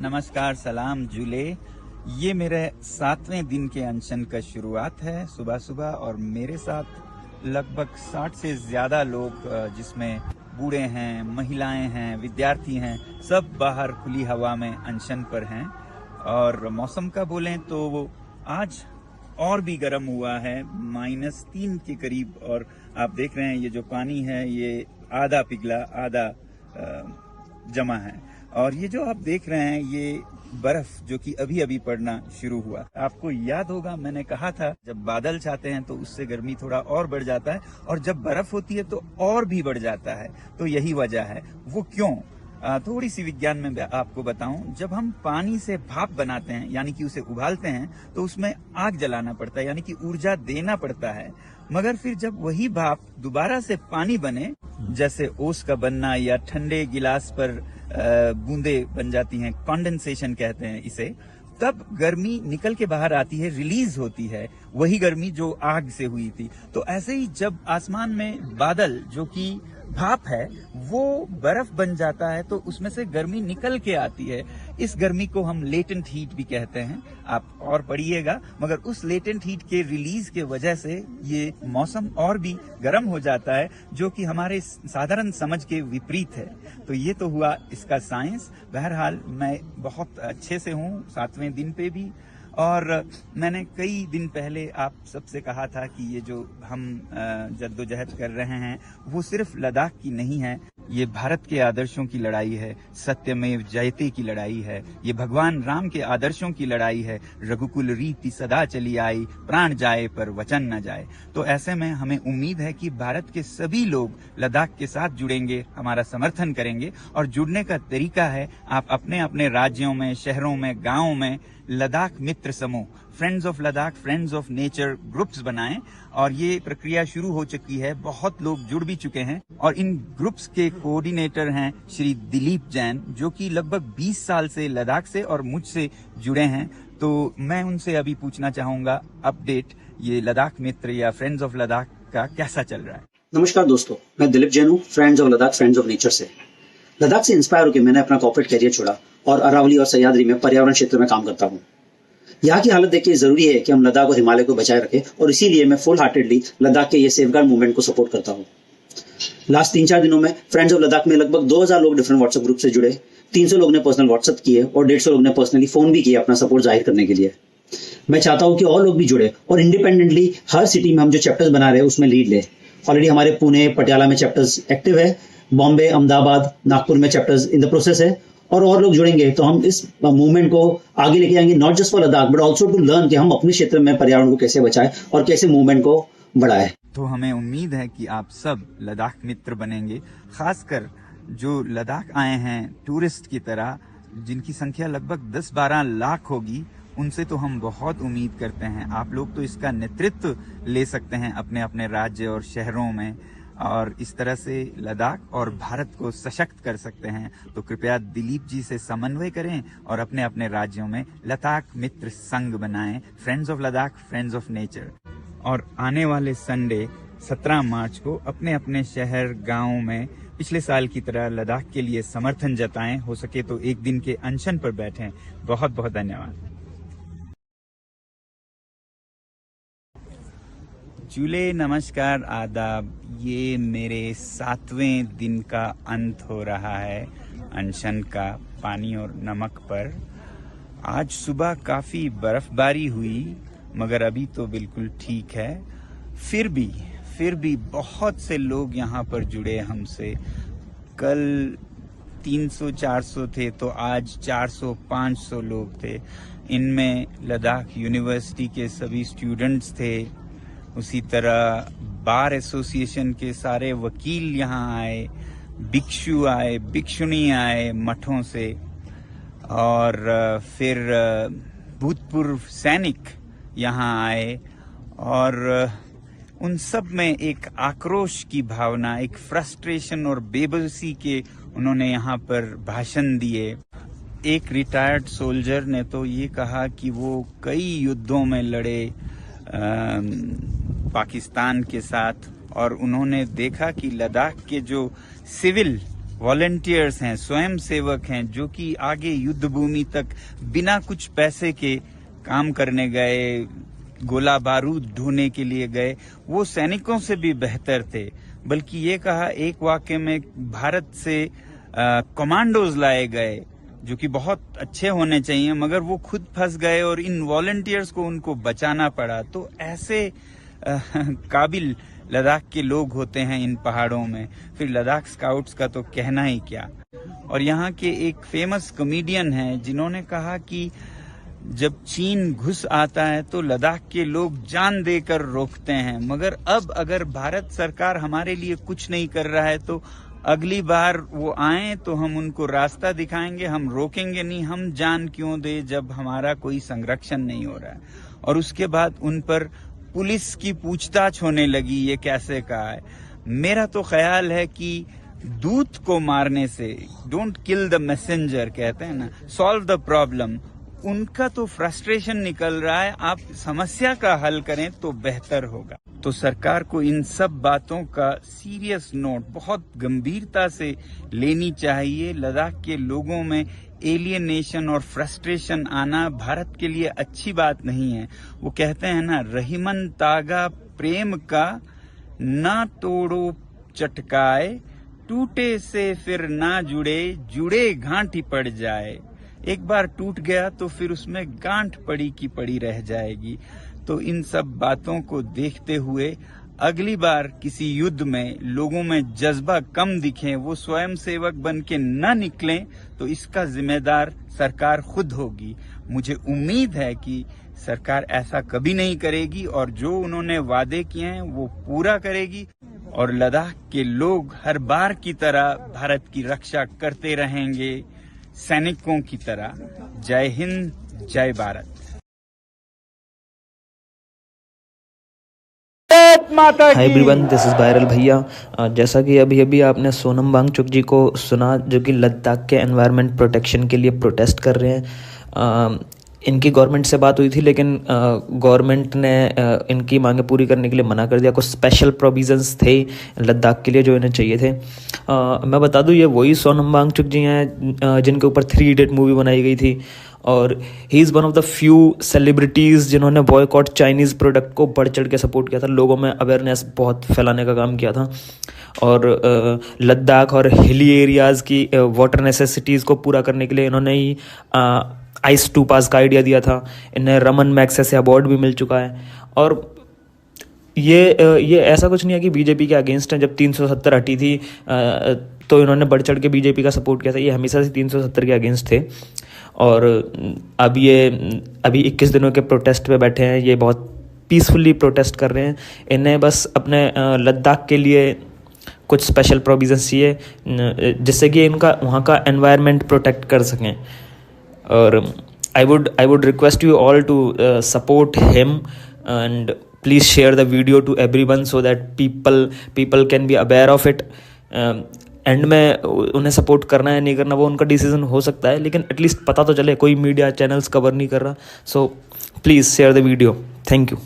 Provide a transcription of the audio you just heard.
नमस्कार, सलाम जुले। ये मेरे 7वें दिन के अनशन का शुरुआत है सुबह सुबह, और मेरे साथ लगभग 60 से ज़्यादा लोग, जिसमें बूढ़े हैं, महिलाएं हैं, विद्यार्थी हैं, सब बाहर खुली हवा में अनशन पर हैं। और मौसम का बोलें तो वो आज और भी गर्म हुआ है, -3 के करीब। और आप देख रहे हैं ये जो पानी है ये आधा पिघला आधा जमा है। और ये जो आप देख रहे हैं ये बर्फ जो कि अभी अभी पड़ना शुरू हुआ। आपको याद होगा मैंने कहा था जब बादल छाते हैं तो उससे गर्मी थोड़ा और बढ़ जाता है, और जब बर्फ होती है तो और भी बढ़ जाता है। तो यही वजह है। वो क्यों, थोड़ी सी विज्ञान में आपको बताऊं। जब हम पानी से भाप बनाते हैं, यानी कि उसे उबालते हैं, तो उसमें आग जलाना पड़ता है, यानी कि ऊर्जा देना पड़ता है। मगर फिर जब वही भाप दोबारा से पानी बने, जैसे ओस का बनना या ठंडे गिलास पर बूंदे बन जाती हैं, कंडेंसेशन कहते हैं इसे, तब गर्मी निकल के बाहर आती है, रिलीज होती है, वही गर्मी जो आग से हुई थी। तो ऐसे ही जब आसमान में बादल जो कि भाप है वो बर्फ बन जाता है तो उसमें से गर्मी निकल के आती है। इस गर्मी को हम लेटेंट हीट भी कहते हैं, आप और पढ़िएगा। मगर उस लेटेंट हीट के रिलीज के वजह से ये मौसम और भी गर्म हो जाता है, जो कि हमारे साधारण समझ के विपरीत है। तो ये तो हुआ इसका साइंस। बहरहाल मैं बहुत अच्छे से हूँ 7वें दिन पे भी। और मैंने कई दिन पहले आप सबसे कहा था कि ये जो हम जद्दोजहद कर रहे हैं वो सिर्फ लद्दाख की नहीं है, ये भारत के आदर्शों की लड़ाई है, सत्यमेव जयते की लड़ाई है, ये भगवान राम के आदर्शों की लड़ाई है। रघुकुल रीति सदा चली आई, प्राण जाए पर वचन न जाए। तो ऐसे में हमें उम्मीद है कि भारत के सभी लोग लद्दाख के साथ जुड़ेंगे, हमारा समर्थन करेंगे। और जुड़ने का तरीका है, आप अपने अपने राज्यों में, शहरों में, गाँवों में लद्दाख मित्र समूह, friends of Ladakh, friends of nature groups बनाएं। और ये प्रक्रिया शुरू हो चुकी है, बहुत लोग जुड़ भी चुके हैं। और इन ग्रुप्स के कोऑर्डिनेटर हैं श्री दिलीप जैन, जो कि लगभग 20 साल से लद्दाख से और मुझसे जुड़े हैं। तो मैं उनसे अभी पूछना चाहूंगा अपडेट, ये लद्दाख मित्र या फ्रेंड्स ऑफ लद्दाख का कैसा चल रहा है। नमस्कार दोस्तों, मैं दिलीप जैन हूँ, friends of Ladakh, friends of nature से। लद्दाख से इंस्पायर होकर मैंने अपना कॉर्पोरेट कैरियर छोड़ा और अरावली और सह्याद्री में पर्यावरण क्षेत्र में काम करता हूँ। यहाँ की हालत देखिए, जरूरी है कि हम लद्दाख और हिमालय को बचाए रखें, और इसीलिए मैं फुल हार्टेडली लद्दाख के ये सेफगार्ड मूवमेंट को सपोर्ट करता हूँ। लास्ट 3-4 दिनों में फ्रेंड्स ऑफ लद्दाख में लगभग 2000 लोग डिफरेंट व्हाट्सएप ग्रुप से जुड़े, 300 लोग ने पर्सनल व्हाट्सएप किए और 150 लोग ने पर्सनली फोन भी किया अपना सपोर्ट जाहिर करने के लिए। मैं चाहता हूँ कि और लोग भी जुड़े और इंडिपेंडेंटली हर सिटी में हम जो चैप्टर्स बना रहे हैं उसमें लीड ले। ऑलरेडी हमारे पुणे, पटियाला में चैप्टर्स एक्टिव है, बॉम्बे, अहमदाबाद, नागपुर में चैप्टर्स इन द प्रोसेस है। और लोग जुड़ेंगे तो हम इस मूवमेंट को आगे लेके आएंगे, not just for Ladakh but also to learn कि हम अपने क्षेत्र में पर्यावरण को कैसे बचाएं और कैसे मूवमेंट को बढ़ाएं। तो हमें उम्मीद है कि आप सब लद्दाख मित्र बनेंगे, खासकर जो लद्दाख आए हैं टूरिस्ट की तरह, जिनकी संख्या लगभग 10-12 लाख होगी। उनसे तो हम बहुत उम्मीद करते हैं। आप लोग तो इसका नेतृत्व ले सकते हैं अपने अपने राज्य और शहरों में, और इस तरह से लद्दाख और भारत को सशक्त कर सकते हैं। तो कृपया दिलीप जी से समन्वय करें और अपने अपने राज्यों में लद्दाख मित्र संघ बनाएं, friends of Ladakh, friends of nature. और आने वाले संडे 17 मार्च को अपने अपने शहर, गांव में पिछले साल की तरह लद्दाख के लिए समर्थन जताएं। हो सके तो एक दिन के अनशन पर बैठें। बहुत बहुत धन्यवाद। जूले, नमस्कार, आदाब। ये मेरे 7वें दिन का अंत हो रहा है अनशन का, पानी और नमक पर। आज सुबह काफ़ी बर्फबारी हुई, मगर अभी तो बिल्कुल ठीक है। फिर भी बहुत से लोग यहाँ पर जुड़े हमसे। कल 300-400 थे तो आज 400-500 लोग थे। इनमें लद्दाख यूनिवर्सिटी के सभी स्टूडेंट्स थे, उसी तरह बार एसोसिएशन के सारे वकील यहाँ आए, भिक्षु आए, भिक्षुणी आए मठों से, और फिर भूतपूर्व सैनिक यहाँ आए। और उन सब में एक आक्रोश की भावना, एक फ्रस्ट्रेशन और बेबसी के उन्होंने यहाँ पर भाषण दिए। एक रिटायर्ड सोल्जर ने तो ये कहा कि वो कई युद्धों में लड़े पाकिस्तान के साथ, और उन्होंने देखा कि लद्दाख के जो सिविल वॉलंटियर्स हैं, स्वयं सेवक हैं, जो कि आगे युद्ध भूमि तक बिना कुछ पैसे के काम करने गए, गोला बारूद ढोने के लिए गए, वो सैनिकों से भी बेहतर थे। बल्कि ये कहा एक वाक्य में, भारत से कमांडोज लाए गए जो कि बहुत अच्छे होने चाहिए, मगर वो खुद फंस गए और इन वॉलंटियर्स को उनको बचाना पड़ा। तो ऐसे काबिल लद्दाख के लोग होते हैं इन पहाड़ों में। फिर लद्दाख स्काउट्स का तो कहना ही क्या। और यहाँ के एक फेमस कॉमेडियन हैं जिन्होंने कहा कि जब चीन घुस आता है तो लद्दाख के लोग जान देकर रोकते हैं, मगर अब अगर भारत सरकार हमारे लिए कुछ नहीं कर रहा है तो अगली बार वो आए तो हम उनको रास्ता दिखाएंगे, हम रोकेंगे नहीं। हम जान क्यों दे जब हमारा कोई संरक्षण नहीं हो रहा है। और उसके बाद उन पर पुलिस की पूछताछ होने लगी, ये कैसे कहा है। मेरा तो ख्याल है कि दूत को मारने से, डोंट किल द मैसेंजर कहते हैं ना, सॉल्व द प्रॉब्लम। उनका तो फ्रस्ट्रेशन निकल रहा है, आप समस्या का हल करें तो बेहतर होगा। तो सरकार को इन सब बातों का सीरियस नोट बहुत गंभीरता से लेनी चाहिए। लद्दाख के लोगों में एलियनेशन और फ्रस्ट्रेशन आना भारत के लिए अच्छी बात नहीं है। वो कहते हैं ना, रहीमन तागा प्रेम का ना तोड़ो चटकाए, टूटे से फिर ना जुड़े, जुड़े गांठ ही पड़ जाए। एक बार टूट गया तो फिर उसमें गांठ पड़ी की पड़ी रह जाएगी। तो इन सब बातों को देखते हुए अगली बार किसी युद्ध में लोगों में जज्बा कम दिखे, वो स्वयं सेवक बन के न निकलें, तो इसका जिम्मेदार सरकार खुद होगी। मुझे उम्मीद है कि सरकार ऐसा कभी नहीं करेगी और जो उन्होंने वादे किए हैं वो पूरा करेगी और लद्दाख के लोग हर बार की तरह भारत की रक्षा करते रहेंगे, सैनिकों की तरह। जय हिंद, जय Bharat. Hi everyone, this is viral भैया। जैसा कि अभी अभी आपने सोनम वांगचुक जी को सुना, जो कि लद्दाख के एनवायरनमेंट प्रोटेक्शन के लिए प्रोटेस्ट कर रहे हैं। इनकी गवर्नमेंट से बात हुई थी, लेकिन गवर्नमेंट ने इनकी मांगे पूरी करने के लिए मना कर दिया। कुछ स्पेशल प्रोविजंस थे लद्दाख के लिए जो इन्हें चाहिए थे। मैं बता दूं, ये वही सोनम वांगचुक जी हैं जिनके ऊपर 3 इडियट मूवी बनाई गई थी, और he is one of the few celebrities जिन्होंने बॉयकॉट चाइनीज़ प्रोडक्ट को बढ़ चढ़ के सपोर्ट किया था, लोगों में अवेयरनेस बहुत फैलाने का काम किया था। और लद्दाख और हिली एरियाज़ की वाटर नेसेसिटीज़ को पूरा करने के लिए इन्होंने ही आइस टू पास का आइडिया दिया था। इन्हें रमन मैग्सेसे अवार्ड भी मिल चुका है। और ये ऐसा कुछ नहीं है कि बीजेपी के अगेंस्ट हैं। जब 370 हटी थी तो इन्होंने बढ़ चढ़ के बीजेपी का सपोर्ट किया था। ये हमेशा से 370 के अगेंस्ट थे। और अभी 21 दिनों के प्रोटेस्ट पे बैठे हैं। ये बहुत पीसफुली प्रोटेस्ट कर रहे हैं। इन्हें बस अपने लद्दाख के लिए कुछ स्पेशल प्रोविजंस चाहिए जिससे कि इनका वहाँ का एनवायरनमेंट प्रोटेक्ट कर सकें। और I would request you all to support him and please share the video to everyone so that people can be aware of it. And में उन्हें सपोर्ट करना है नहीं करना वो उनका डिसीजन हो सकता है, लेकिन एटलीस्ट पता तो चले। कोई मीडिया चैनल्स कवर नहीं कर रहा, so please share the video. Thank you.